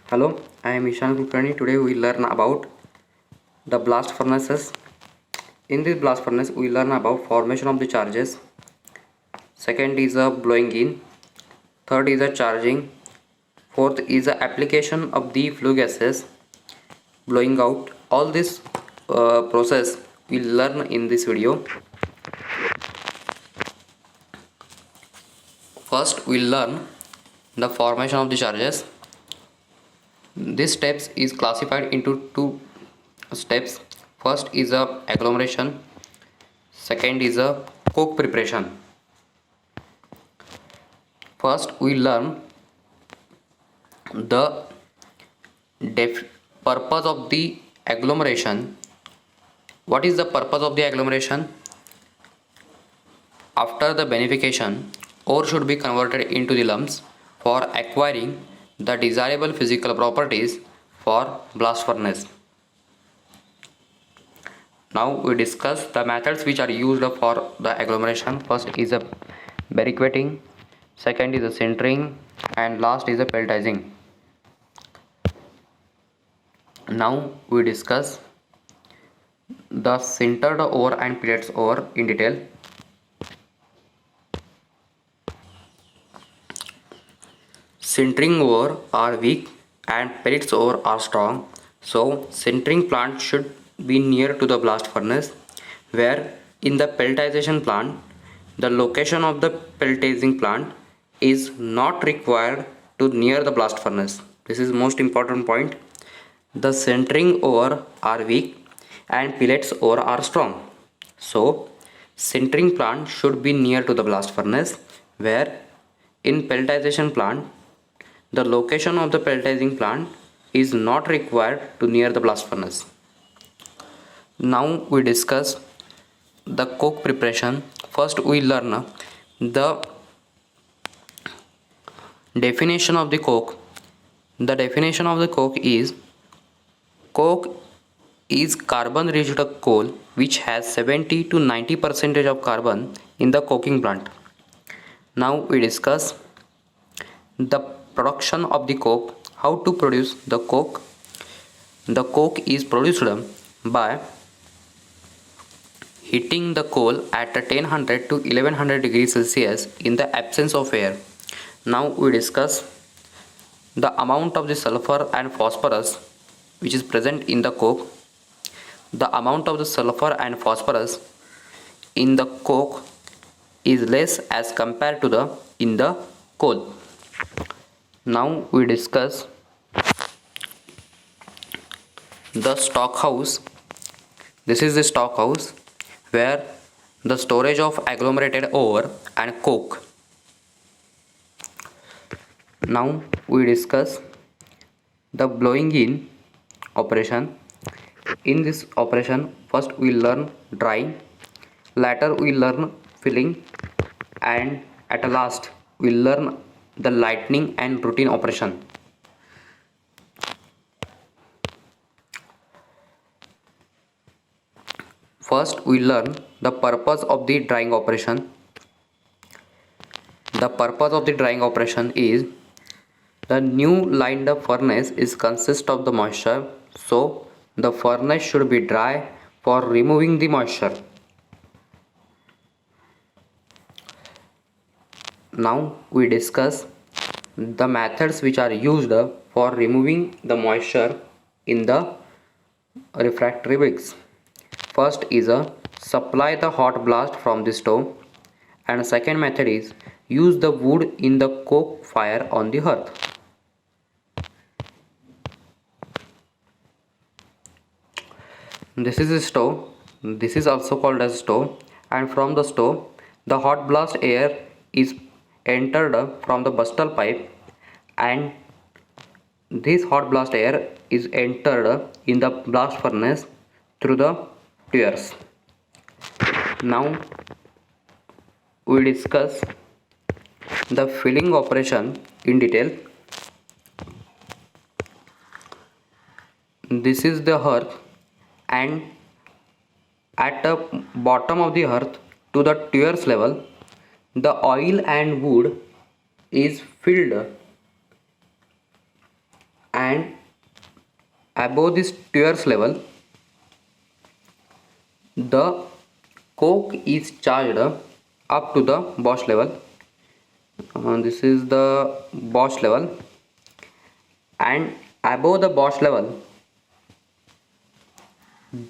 Hello, I am Ishan Kulkarni. Today we learn about the blast furnaces. In this blast furnace, we learn about formation of the charges. Second is a blowing in. Third is a charging. Fourth is the application of the flue gases. Blowing out. All this process we learn in this video. First, we learn the formation of the charges. This steps is classified into two steps. First is a agglomeration, second is a coke preparation. First we learn the purpose of the agglomeration. What is the purpose of the agglomeration? After the beneficiation, ore should be converted into the lumps for acquiring the desirable physical properties for blast furnace. Now we discuss the methods which are used for the agglomeration. First is a briquetting, second is a sintering, and last is a pelletizing. Now we discuss the sintered ore and pellets ore in detail. Sintering ore are weak and pellets ore are strong, so sintering plant should be near to the blast furnace, where in the pelletization plant the location of the pelletizing plant is not required to near the blast furnace. This is most important point. The sintering ore are weak and pellets ore are strong, so sintering plant should be near to the blast furnace, where in pelletization plant the location of the pelletizing plant is not required to near the blast furnace. Now we discuss the coke preparation. First we learn the definition of the coke. The definition of the coke is carbon rich coal which has 70 to 90% of carbon in the coking plant. Now we discuss the production of the coke. How to produce the coke? The coke is produced by heating the coal at 1000 to 1100 degrees Celsius in the absence of air. Now we discuss the amount of the sulfur and phosphorus which is present in the coke. The amount of the sulfur and phosphorus in the coke is less as compared to the in the coal. Now we discuss the stockhouse. This is the stockhouse where the storage of agglomerated ore and coke. Now we discuss the blowing in operation. In this operation, first we learn drying, later we learn filling, and at last we learn the lightning and routine operation. First we learn the purpose of the drying operation. The purpose of the drying operation is the new lined up furnace is consist of the moisture, so the furnace should be dry for removing the moisture. Now we discuss the methods which are used for removing the moisture in the refractory bricks. First is a supply the hot blast from the stove, and second method is use the wood in the coke fire on the hearth. This is a stove. This is also called as stove, and from the stove the hot blast air is entered from the bustle pipe, and this hot blast air is entered in the blast furnace through the tuyeres. Now we discuss the filling operation in detail. This is the hearth, and at the bottom of the hearth to the tuyeres level the oil and wood is filled, and and above this Tuyer's level, the coke is charged up to the Bosch level. This is the Bosch level, and above the Bosch level,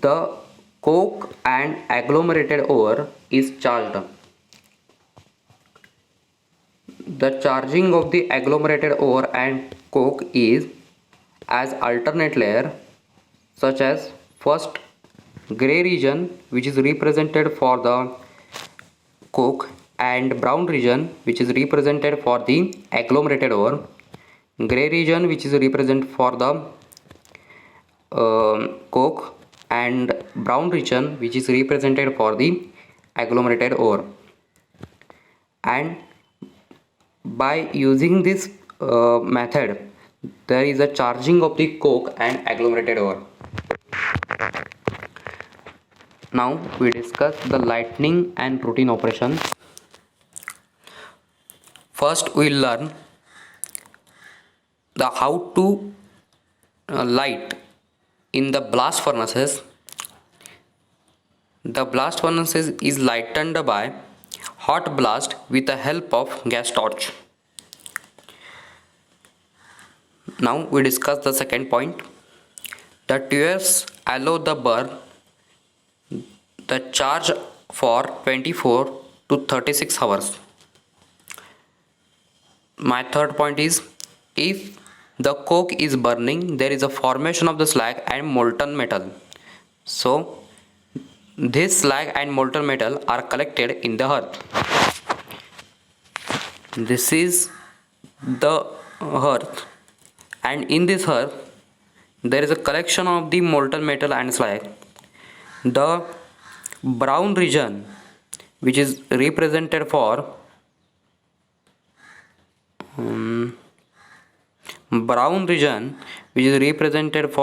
the coke and agglomerated ore is charged. The charging of the agglomerated ore and coke is as alternate layer, such as first gray region, which is represented for the coke, and brown region, which is represented for the agglomerated ore, gray region, which is represented for the coke, and brown region, which is represented for the agglomerated ore. And by using this method, there is a charging of the coke and agglomerated ore. Now we discuss the lightning and routine operation. First we will learn the how to light in the blast furnaces. The blast furnaces is lightened by hot blast with the help of gas torch. Now we discuss the second point. The tuyers allow the burn the charge for 24 to 36 hours. My third point is, if the coke is burning, there is a formation of the slag and molten metal. So this slag and molten metal are collected in the earth. This is the earth, and in this earth there is a collection of the molten metal and slag. The brown region, which is represented for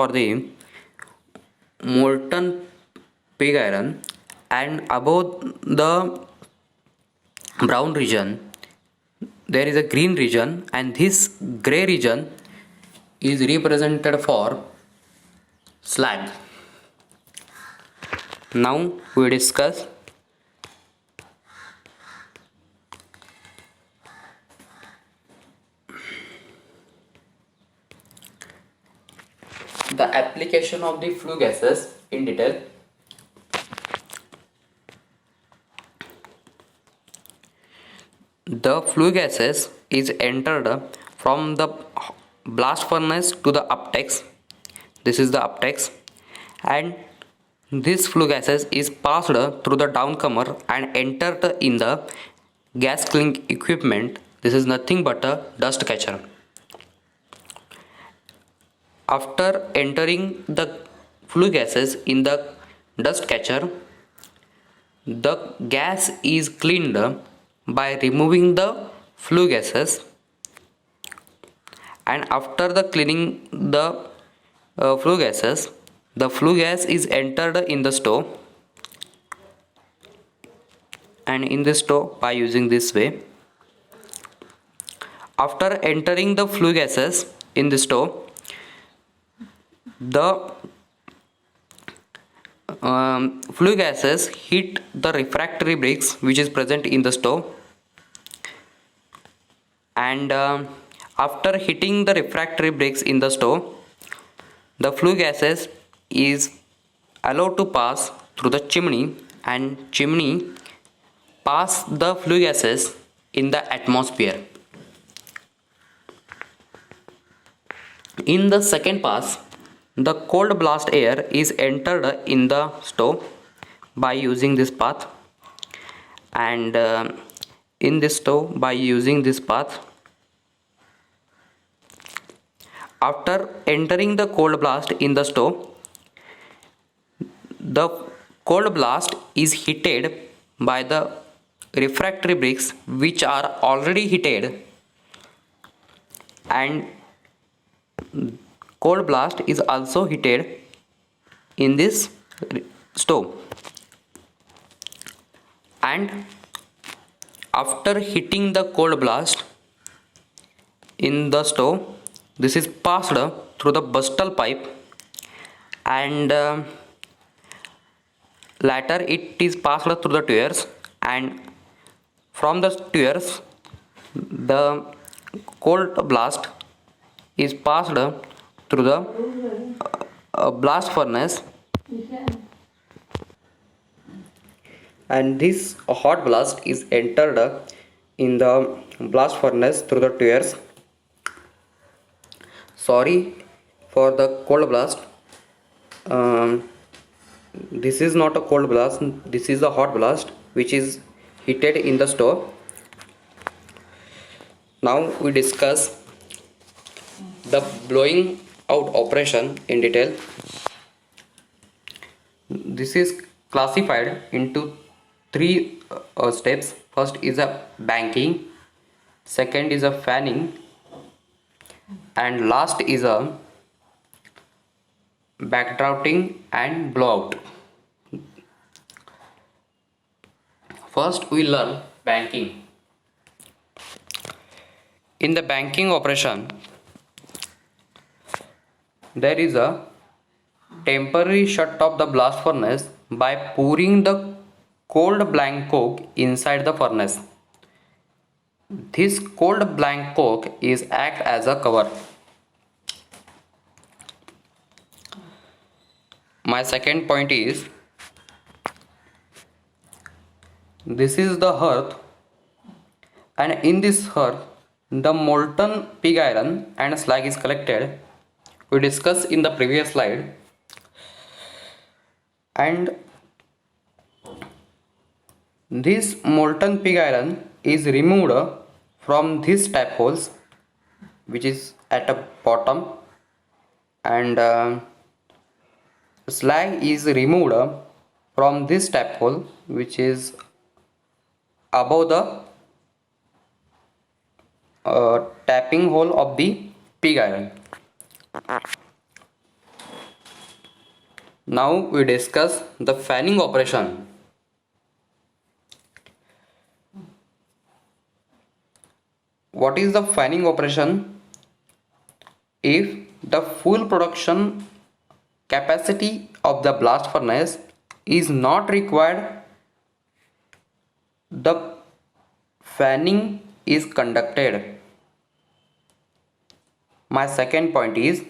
the molten pig iron, and above the brown region there is a green region, and this gray region is represented for slag. Now we discuss the application of the flue gases in detail. The flue gases is entered from the blast furnace to the uptakes. This is the uptakes, and this flue gases is passed through the downcomer and entered in the gas cleaning equipment. This is nothing but a dust catcher. After entering the flue gases in the dust catcher, the gas is cleaned by removing the flue gases, and after the cleaning the flue gases, the flue gas is entered in the stove, and in the stove by using this way. After entering the flue gases in the stove, the flue gases hit the refractory bricks which is present in the stove, and after hitting the refractory bricks in the stove, the flue gases is allowed to pass through the chimney, and chimney pass the flue gases in the atmosphere. In the second pass, the cold blast air is entered in the stove by using this path, and in this stove by using this path. After entering the cold blast in the stove, the cold blast is heated by the refractory bricks which are already heated, and cold blast is also heated in this stove. And after hitting the cold blast in the stove, this is passed through the bustal pipe, and later it is passed through the tuyeres, and from the tuyeres the cold blast is passed through the blast furnace, and this hot blast is entered in the blast furnace through the tuyeres. Sorry for the cold blast. This is not a cold blast, this is a hot blast which is heated in the stove. Now we discuss the blowing out operation in detail. This is classified into three steps. First is a banking, second is a fanning, and last is a backdraughting and blowout. First we learn banking. In the banking operation, there is a temporary shut of the blast furnace by pouring the cold blank coke inside the furnace. This cold blank coke is act as a cover. My second point is, this is the hearth, and in this hearth the molten pig iron and slag is collected. We discussed in the previous slide, and this molten pig iron is removed from these tap holes which is at the bottom, and slag is removed from this tap hole which is above the tapping hole of the pig iron. Now we discuss the fanning operation. What is the fanning operation? If the full production capacity of the blast furnace is not required, the fanning is conducted. My second point is,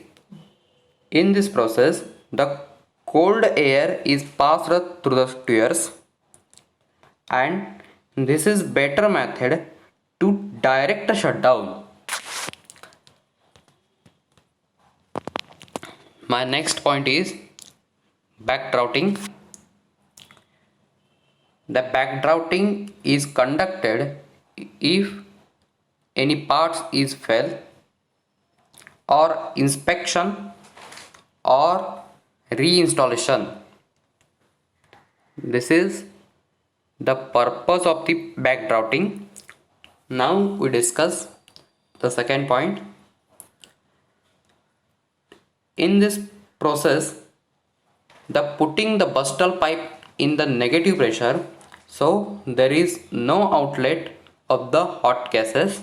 in this process the cold air is passed through the tuyeres, and this is better method to direct shutdown. My next point is backdraughting. The backdraughting is conducted if any parts is failed, or inspection, or reinstallation. This is the purpose of the backdraughting. Now we discuss the second point. In this process, the putting the bustal pipe in the negative pressure, so there is no outlet of the hot gases,